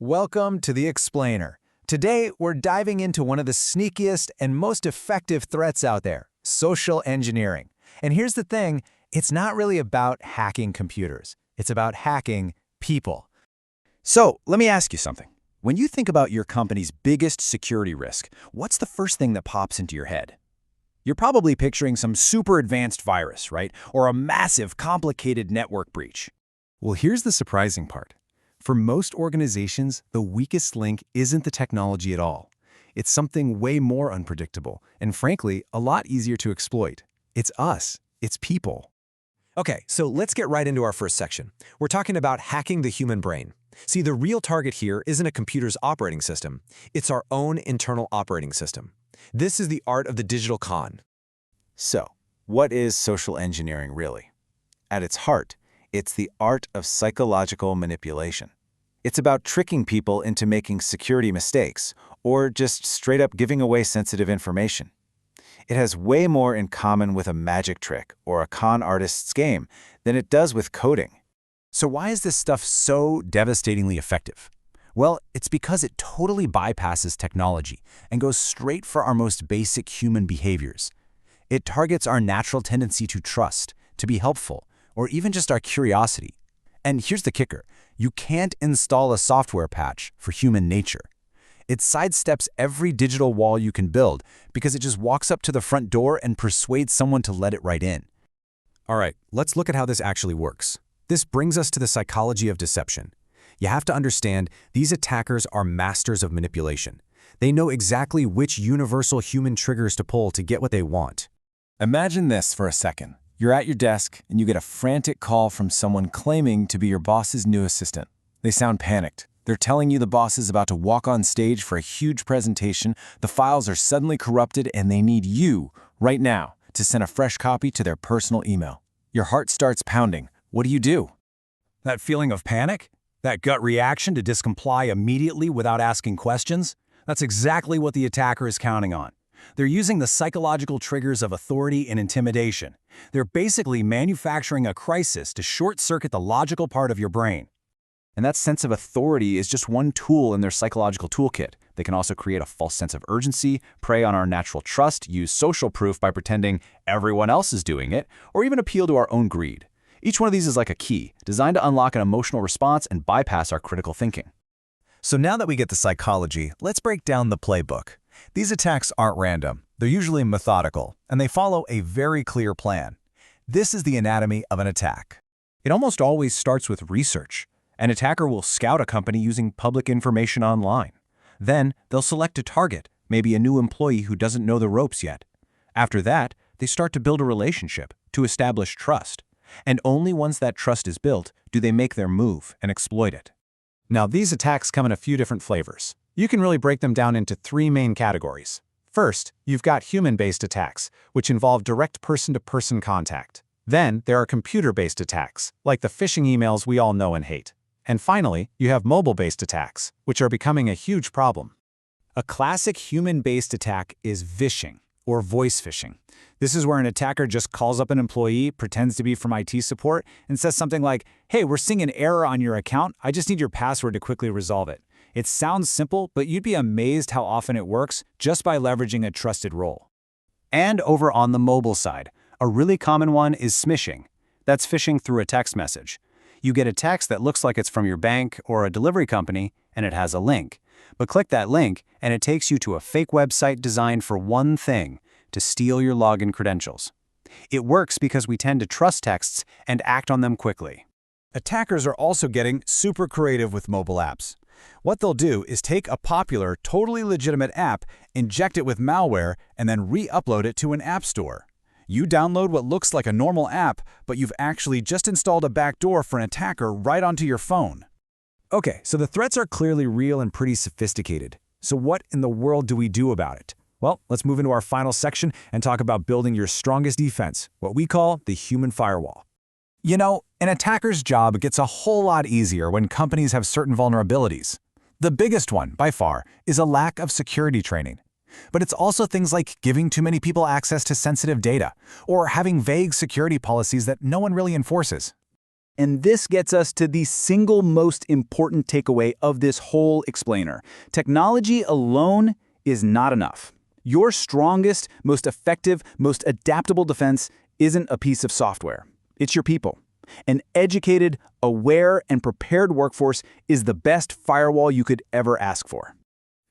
Welcome to The Explainer. Today, we're diving into one of the sneakiest and most effective threats out there, social engineering. And here's the thing, it's not really about hacking computers. It's about hacking people. So, let me ask you something. When you think about your company's biggest security risk, what's the first thing that pops into your head? You're probably picturing some super advanced virus, right? Or a massive, complicated network breach. Well, here's the surprising part. For most organizations, the weakest link isn't the technology at all. It's something way more unpredictable and, frankly, a lot easier to exploit. It's us. It's people. Okay, so let's get right into our first section. We're talking about hacking the human brain. See, the real target here isn't a computer's operating system. It's our own internal operating system. This is the art of the digital con. So, what is social engineering really? At its heart, it's the art of psychological manipulation. It's about tricking people into making security mistakes, or just straight up giving away sensitive information. It has way more in common with a magic trick or a con artist's game than it does with coding. So why is this stuff so devastatingly effective? Well, it's because it totally bypasses technology and goes straight for our most basic human behaviors. It targets our natural tendency to trust, to be helpful, or even just our curiosity. And here's the kicker. You can't install a software patch for human nature. It sidesteps every digital wall you can build because it just walks up to the front door and persuades someone to let it right in. All right, let's look at how this actually works. This brings us to the psychology of deception. You have to understand, these attackers are masters of manipulation. They know exactly which universal human triggers to pull to get what they want. Imagine this for a second. You're at your desk and you get a frantic call from someone claiming to be your boss's new assistant. They sound panicked. They're telling you the boss is about to walk on stage for a huge presentation, the files are suddenly corrupted, and they need you, right now, to send a fresh copy to their personal email. Your heart starts pounding. What do you do? That feeling of panic? That gut reaction to discomply immediately without asking questions? That's exactly what the attacker is counting on. They're using the psychological triggers of authority and intimidation. They're basically manufacturing a crisis to short-circuit the logical part of your brain. And that sense of authority is just one tool in their psychological toolkit. They can also create a false sense of urgency, prey on our natural trust, use social proof by pretending everyone else is doing it, or even appeal to our own greed. Each one of these is like a key, designed to unlock an emotional response and bypass our critical thinking. So now that we get the psychology, let's break down the playbook. These attacks aren't random. They're usually methodical, and they follow a very clear plan. This is the anatomy of an attack. It almost always starts with research. An attacker will scout a company using public information online. Then, they'll select a target, maybe a new employee who doesn't know the ropes yet. After that, they start to build a relationship, to establish trust. And only once that trust is built do they make their move and exploit it. Now, these attacks come in a few different flavors. You can really break them down into three main categories. First, you've got human-based attacks, which involve direct person-to-person contact. Then, there are computer-based attacks, like the phishing emails we all know and hate. And finally, you have mobile-based attacks, which are becoming a huge problem. A classic human-based attack is vishing, or voice phishing. This is where an attacker just calls up an employee, pretends to be from IT support, and says something like, "Hey, we're seeing an error on your account. I just need your password to quickly resolve it." It sounds simple, but you'd be amazed how often it works just by leveraging a trusted role. And over on the mobile side, a really common one is smishing. That's phishing through a text message. You get a text that looks like it's from your bank or a delivery company, and it has a link. But click that link, and it takes you to a fake website designed for one thing: to steal your login credentials. It works because we tend to trust texts and act on them quickly. Attackers are also getting super creative with mobile apps. What they'll do is take a popular, totally legitimate app, inject it with malware, and then re-upload it to an app store. You download what looks like a normal app, but you've actually just installed a backdoor for an attacker right onto your phone. Okay, so the threats are clearly real and pretty sophisticated. So what in the world do we do about it? Well, let's move into our final section and talk about building your strongest defense, what we call the human firewall. You know, an attacker's job gets a whole lot easier when companies have certain vulnerabilities. The biggest one, by far, is a lack of security training. But it's also things like giving too many people access to sensitive data, or having vague security policies that no one really enforces. And this gets us to the single most important takeaway of this whole explainer. Technology alone is not enough. Your strongest, most effective, most adaptable defense isn't a piece of software. It's your people. An educated, aware, and prepared workforce is the best firewall you could ever ask for.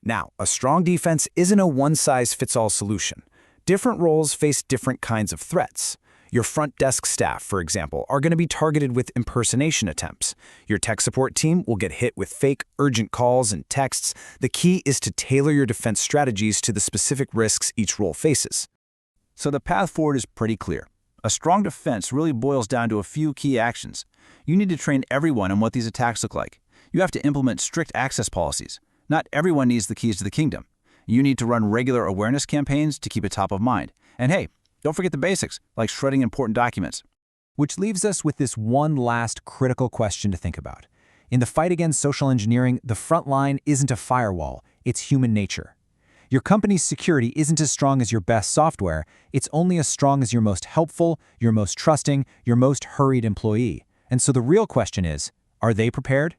Now, a strong defense isn't a one-size-fits-all solution. Different roles face different kinds of threats. Your front desk staff, for example, are going to be targeted with impersonation attempts. Your tech support team will get hit with fake, urgent calls and texts. The key is to tailor your defense strategies to the specific risks each role faces. So the path forward is pretty clear. A strong defense really boils down to a few key actions. You need to train everyone on what these attacks look like. You have to implement strict access policies. Not everyone needs the keys to the kingdom. You need to run regular awareness campaigns to keep it top of mind. And hey, don't forget the basics, like shredding important documents. Which leaves us with this one last critical question to think about. In the fight against social engineering, the front line isn't a firewall, it's human nature. Your company's security isn't as strong as your best software, it's only as strong as your most helpful, your most trusting, your most hurried employee. And so the real question is, are they prepared?